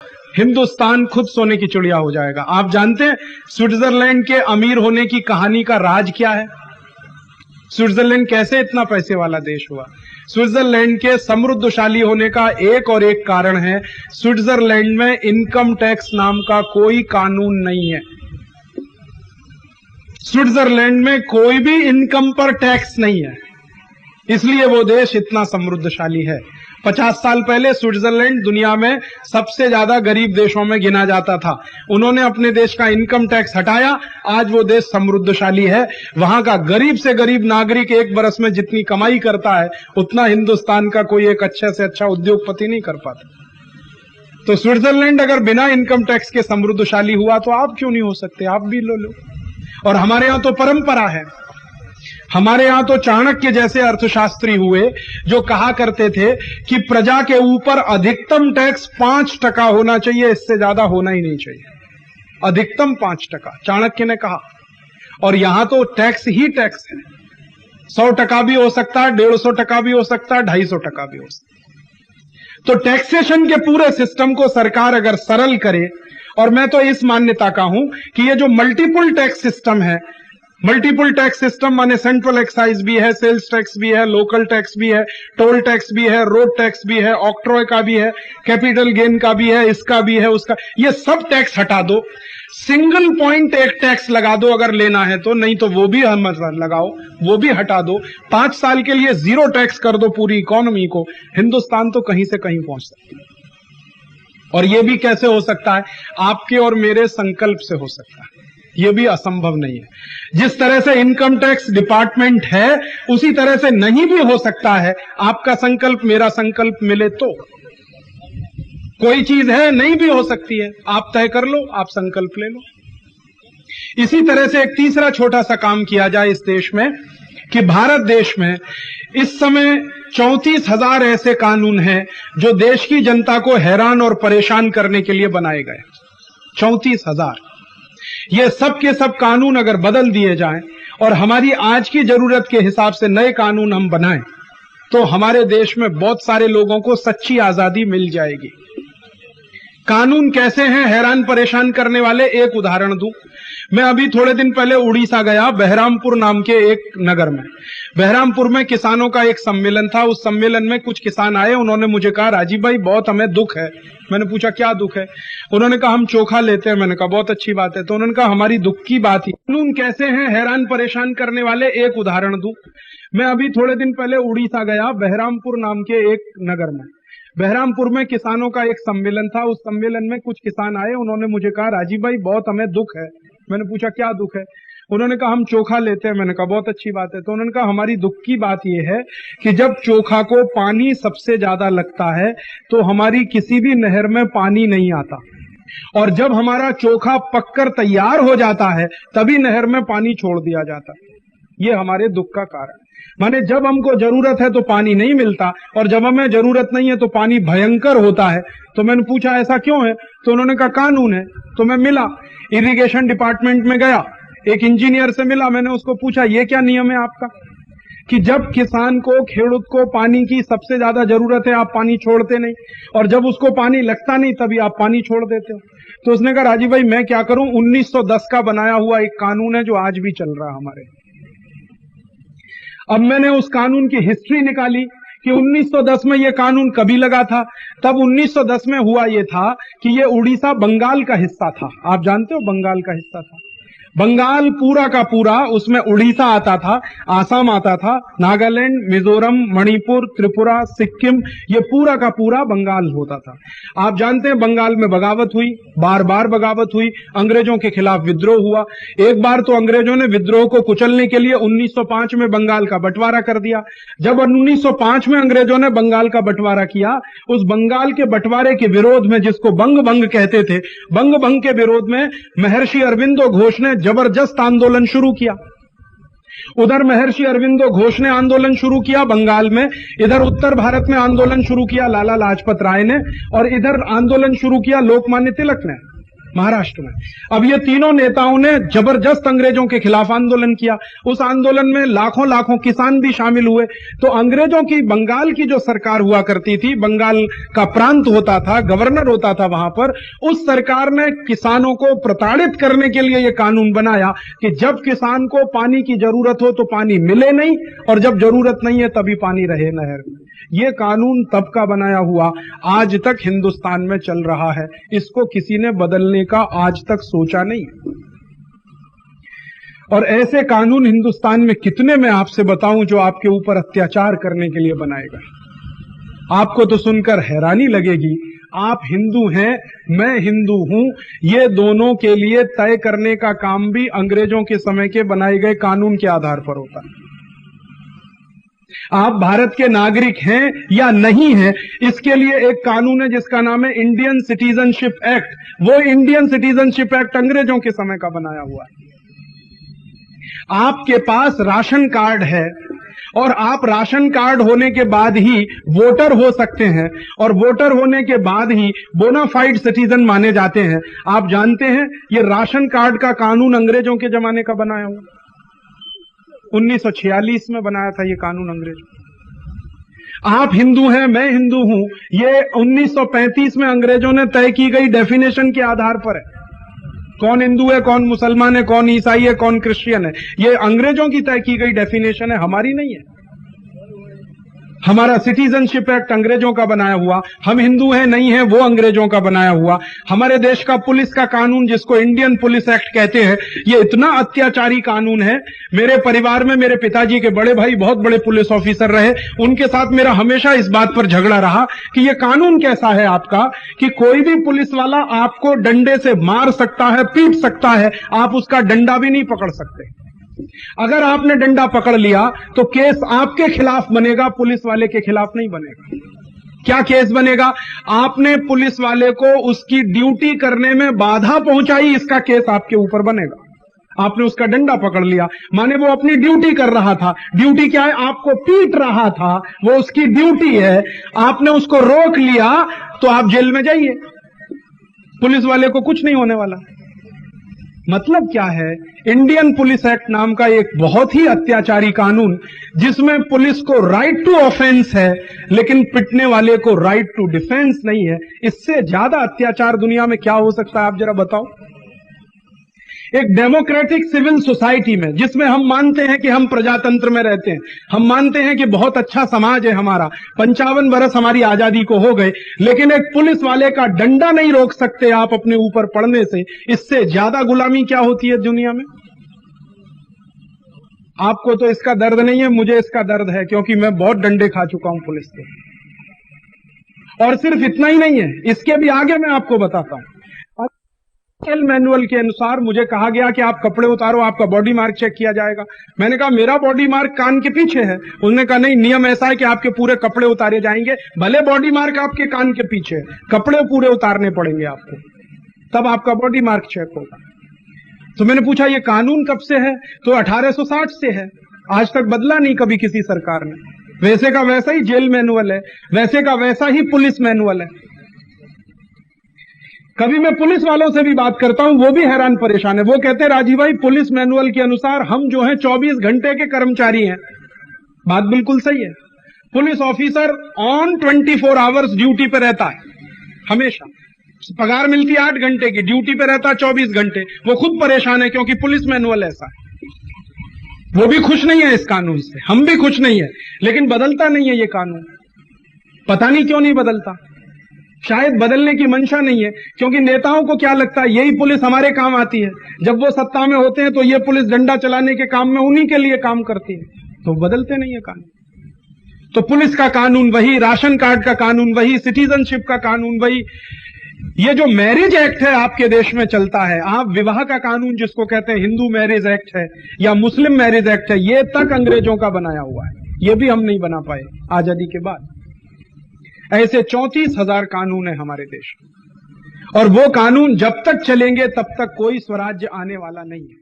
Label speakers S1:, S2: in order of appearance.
S1: हिंदुस्तान खुद सोने की चिड़िया हो जाएगा। आप जानते हैं स्विट्जरलैंड के अमीर होने की कहानी का राज क्या है? स्विट्जरलैंड कैसे इतना पैसे वाला देश हुआ? स्विट्जरलैंड के समृद्धशाली होने का एक और एक कारण है, स्विट्जरलैंड में इनकम टैक्स नाम का कोई कानून नहीं है। स्विट्जरलैंड में कोई भी इनकम पर टैक्स नहीं है, इसलिए वो देश इतना समृद्धशाली है। 50 साल पहले स्विट्जरलैंड दुनिया में सबसे ज्यादा गरीब देशों में गिना जाता था। उन्होंने अपने देश का इनकम टैक्स हटाया, आज वो देश समृद्धशाली है। वहां का गरीब से गरीब नागरिक एक बरस में जितनी कमाई करता है उतना हिंदुस्तान का कोई एक अच्छे से अच्छा उद्योगपति नहीं कर पाता। तो स्विट्जरलैंड अगर बिना इनकम टैक्स के समृद्धशाली हुआ तो आप क्यों नहीं हो सकते? आप भी लो। और हमारे यहां तो परंपरा है, हमारे यहां तो चाणक्य जैसे अर्थशास्त्री हुए जो कहा करते थे कि प्रजा के ऊपर अधिकतम टैक्स 5% होना चाहिए, इससे ज्यादा होना ही नहीं चाहिए। अधिकतम 5% चाणक्य ने कहा। और यहां तो टैक्स ही टैक्स है। 100% भी हो सकता है, 150% भी हो सकता है, 250% भी हो सकता है। तो टैक्सेशन के पूरे सिस्टम को सरकार अगर सरल करे, और मैं तो इस मान्यता का हूं कि ये जो मल्टीपल टैक्स सिस्टम है, मल्टीपल टैक्स सिस्टम माने सेंट्रल एक्साइज भी है, सेल्स टैक्स भी है, लोकल टैक्स भी है, टोल टैक्स भी है, रोड टैक्स भी है, ऑक्ट्रॉय का भी है, कैपिटल गेन का भी है, इसका भी है, उसका, ये सब टैक्स हटा दो। सिंगल पॉइंट एक टैक्स लगा दो अगर लेना है तो, नहीं तो वो भी हम लगाओ, वो भी हटा दो। 5 साल के लिए 0 टैक्स कर दो पूरी इकोनॉमी को, हिंदुस्तान तो कहीं से कहीं पहुंच सकती है। और ये भी कैसे हो सकता है? आपके और मेरे संकल्प से हो सकता है, ये भी असंभव नहीं है। जिस तरह से इनकम टैक्स डिपार्टमेंट है उसी तरह से नहीं भी हो सकता है। आपका संकल्प मेरा संकल्प मिले तो कोई चीज है, नहीं भी हो सकती है। आप तय कर लो, आप संकल्प ले लो। इसी तरह से एक तीसरा छोटा सा काम किया जाए इस देश में कि भारत देश में इस समय 34,000 ऐसे कानून हैं जो देश की जनता को हैरान और परेशान करने के लिए बनाए गए। 34,000। ये सब के सब कानून अगर बदल दिए जाएं और हमारी आज की जरूरत के हिसाब से नए कानून हम बनाएं तो हमारे देश में बहुत सारे लोगों को सच्ची आजादी मिल जाएगी। कानून कैसे हैं हैरान परेशान करने वाले? एक उदाहरण दूं। मैं अभी थोड़े दिन पहले उड़ीसा गया, बहरामपुर नाम के एक नगर में। बहरामपुर में किसानों का एक सम्मेलन था। उस सम्मेलन में कुछ किसान आए, उन्होंने मुझे कहा, राजीव भाई बहुत हमें दुख है। मैंने पूछा क्या दुख है? उन्होंने कहा हम चोखा लेते हैं। मैंने कहा बहुत अच्छी बात है। तो उन्होंने कहा हमारी दुख की बात ही। कानून कैसे हैं हैरान परेशान करने वाले? एक उदाहरण दूं। मैं अभी थोड़े दिन पहले उड़ीसा गया, बहरामपुर नाम के एक नगर में। बहरामपुर में किसानों का एक सम्मेलन था। उस सम्मेलन में कुछ किसान आए, उन्होंने मुझे कहा, राजीव भाई बहुत हमें दुख है। मैंने पूछा क्या दुख है? उन्होंने कहा हम चोखा लेते हैं। मैंने कहा बहुत अच्छी बात है। तो उन्होंने कहा हमारी दुख की बात यह है कि जब चोखा को पानी सबसे ज्यादा लगता है तो हमारी किसी भी नहर में पानी नहीं आता, और जब हमारा चोखा पककर तैयार हो जाता है तभी नहर में पानी छोड़ दिया जाता है। ये हमारे दुख का कारण है। माने जब हमको जरूरत है तो पानी नहीं मिलता, और जब हमें जरूरत नहीं है तो पानी भयंकर होता है। तो मैंने पूछा ऐसा क्यों है? तो उन्होंने कहा कानून है। तो मैं मिला, इरिगेशन डिपार्टमेंट में गया, एक इंजीनियर से मिला। मैंने उसको पूछा ये क्या नियम है आपका कि जब किसान को, खेडूत को पानी की सबसे ज्यादा जरूरत है आप पानी छोड़ते नहीं, और जब उसको पानी लगता नहीं तभी आप पानी छोड़ देते हो? तो उसने कहा राजीव भाई मैं क्या करूं, 1910 का बनाया हुआ एक कानून है जो आज भी चल रहा है हमारे। अब मैंने उस कानून की हिस्ट्री निकाली कि 1910 में ये कानून कभी लगा था। तब 1910 में हुआ ये था कि ये उड़ीसा बंगाल का हिस्सा था। आप जानते हो बंगाल का हिस्सा था। बंगाल पूरा का पूरा, उसमें उड़ीसा आता था, आसाम आता था, नागालैंड, मिजोरम, मणिपुर, त्रिपुरा, सिक्किम, ये पूरा का पूरा बंगाल होता था। आप जानते हैं बंगाल में बगावत हुई, बार बार बगावत हुई, अंग्रेजों के खिलाफ विद्रोह हुआ। एक बार तो अंग्रेजों ने विद्रोह को कुचलने के लिए 1905 में बंगाल का बंटवारा कर दिया। जब 1905 में अंग्रेजों ने बंगाल का बंटवारा किया, उस बंगाल के बंटवारे के विरोध में, जिसको बंग भंग कहते थे, बंग भंग के विरोध में महर्षि अरविंदो घोष ने जबरदस्त आंदोलन शुरू किया। उधर महर्षि अरविंदो घोष ने आंदोलन शुरू किया बंगाल में, इधर उत्तर भारत में आंदोलन शुरू किया लाला लाजपत राय ने, और इधर आंदोलन शुरू किया लोकमान्य तिलक ने। महाराष्ट्र में। अब ये तीनों नेताओं ने जबरदस्त अंग्रेजों के खिलाफ आंदोलन किया। उस आंदोलन में लाखों लाखों किसान भी शामिल हुए। तो अंग्रेजों की बंगाल की जो सरकार हुआ करती थी, बंगाल का प्रांत होता था, गवर्नर होता था वहां पर, उस सरकार ने किसानों को प्रताड़ित करने के लिए यह कानून बनाया कि जब किसान को पानी की जरूरत हो तो पानी मिले नहीं, और जब जरूरत नहीं है तभी पानी रहे नहर में। ये कानून तब का बनाया हुआ आज तक हिंदुस्तान में चल रहा है। इसको किसी ने बदलने का आज तक सोचा नहीं। और ऐसे कानून हिंदुस्तान में कितने मैं आपसे बताऊं जो आपके ऊपर अत्याचार करने के लिए बनाएगा। आपको तो सुनकर हैरानी लगेगी। आप हिंदू हैं, मैं हिंदू हूं, ये दोनों के लिए तय करने का काम भी अंग्रेजों के समय के बनाए गए कानून के आधार पर होता है। आप भारत के नागरिक हैं या नहीं हैं, इसके लिए एक कानून है जिसका नाम है इंडियन सिटीजनशिप एक्ट। वो इंडियन सिटीजनशिप एक्ट अंग्रेजों के समय का बनाया हुआ है। आपके पास राशन कार्ड है और आप राशन कार्ड होने के बाद ही वोटर हो सकते हैं, और वोटर होने के बाद ही बोनाफाइड सिटीजन माने जाते हैं। आप जानते हैं ये राशन कार्ड का कानून अंग्रेजों के जमाने का बनाया हुआ, 1946 में बनाया था ये कानून अंग्रेज। आप हिंदू हैं, मैं हिंदू हूं, ये 1935 में अंग्रेजों ने तय की गई डेफिनेशन के आधार पर है। कौन हिंदू है, कौन मुसलमान है, कौन ईसाई है, कौन क्रिश्चियन है, ये अंग्रेजों की तय की गई डेफिनेशन है, हमारी नहीं है। हमारा सिटीजनशिप एक्ट अंग्रेजों का बनाया हुआ, हम हिंदू हैं नहीं हैं वो अंग्रेजों का बनाया हुआ। हमारे देश का पुलिस का कानून जिसको इंडियन पुलिस एक्ट कहते हैं, ये इतना अत्याचारी कानून है। मेरे परिवार में मेरे पिताजी के बड़े भाई बहुत बड़े पुलिस ऑफिसर रहे, उनके साथ मेरा हमेशा इस बात पर झगड़ा रहा कि ये कानून कैसा है आपका कि कोई भी पुलिस वाला आपको डंडे से मार सकता है, पीट सकता है, आप उसका डंडा भी नहीं पकड़ सकते। अगर आपने डंडा पकड़ लिया तो केस आपके खिलाफ बनेगा, पुलिस वाले के खिलाफ नहीं बनेगा। क्या केस बनेगा? आपने पुलिस वाले को उसकी ड्यूटी करने में बाधा पहुंचाई, इसका केस आपके ऊपर बनेगा। आपने उसका डंडा पकड़ लिया, माने वो अपनी ड्यूटी कर रहा था। ड्यूटी क्या है? आपको पीट रहा था, वो उसकी ड्यूटी है। आपने उसको रोक लिया तो आप जेल में जाइए, पुलिस वाले को कुछ नहीं होने वाला। मतलब क्या है? इंडियन पुलिस एक्ट नाम का एक बहुत ही अत्याचारी कानून जिसमें पुलिस को राइट टू ऑफेंस है लेकिन पिटने वाले को राइट टू डिफेंस नहीं है। इससे ज्यादा अत्याचार दुनिया में क्या हो सकता है, आप जरा बताओ। एक डेमोक्रेटिक सिविल सोसाइटी में, जिसमें हम मानते हैं कि हम प्रजातंत्र में रहते हैं, हम मानते हैं कि बहुत अच्छा समाज है हमारा, 55 वर्ष हमारी आजादी को हो गए, लेकिन एक पुलिस वाले का डंडा नहीं रोक सकते आप अपने ऊपर पड़ने से। इससे ज्यादा गुलामी क्या होती है दुनिया में? आपको तो इसका दर्द नहीं है, मुझे इसका दर्द है, क्योंकि मैं बहुत डंडे खा चुका हूं पुलिस के। और सिर्फ इतना ही नहीं है, इसके भी आगे मैं आपको बताता हूं। मैनुअल के अनुसार मुझे कहा गया कि आप कपड़े उतारो, आपका बॉडी मार्क चेक किया जाएगा। मैंने कहा मेरा बॉडी मार्क कान के पीछे है। उसने कहा नहीं, नियम ऐसा है कि आपके पूरे कपड़े उतारे जाएंगे, भले बॉडी मार्क आपके कान के पीछे है, कपड़े पूरे उतारने पड़ेंगे आपको, तब आपका बॉडी मार्क चेक होगा। तो मैंने पूछा ये कानून कब से है? तो 1860 से है, आज तक बदला नहीं कभी किसी सरकार ने। वैसे का वैसा ही जेल मैनुअल है, वैसे का वैसा ही पुलिस मैनुअल है। कभी मैं पुलिस वालों से भी बात करता हूं, वो भी हैरान परेशान है। वो कहते हैं राजीव भाई, पुलिस मैनुअल के अनुसार हम जो हैं 24 घंटे के कर्मचारी हैं। बात बिल्कुल सही है। Police officer on 24 hours duty पे रहता है, हमेशा। पगार मिलती है 8 घंटे की, ड्यूटी पे रहता है 24 घंटे। वो खुद परेशान है क्योंकि पुलिस मैनुअल ऐसा है। वो भी खुश नहीं है इस कानून से, हम भी खुश नहीं है, लेकिन बदलता नहीं है ये कानून। पता नहीं क्यों नहीं बदलता। शायद बदलने की मंशा नहीं है, क्योंकि नेताओं को क्या लगता है यही पुलिस हमारे काम आती है। जब वो सत्ता में होते हैं तो ये पुलिस डंडा चलाने के काम में उन्हीं के लिए काम करती है, तो बदलते नहीं है कानून। तो पुलिस का कानून वही, राशन कार्ड का कानून वही, सिटीजनशिप का कानून वही। ये जो मैरिज एक्ट है आपके देश में चलता है, आप विवाह का कानून जिसको कहते हैं हिंदू मैरिज एक्ट है या मुस्लिम मैरिज एक्ट है, ये तक अंग्रेजों का बनाया हुआ है। ये भी हम नहीं बना पाए आजादी के बाद। ऐसे 34,000 कानून है हमारे देश में, और वो कानून जब तक चलेंगे तब तक कोई स्वराज्य आने वाला नहीं है।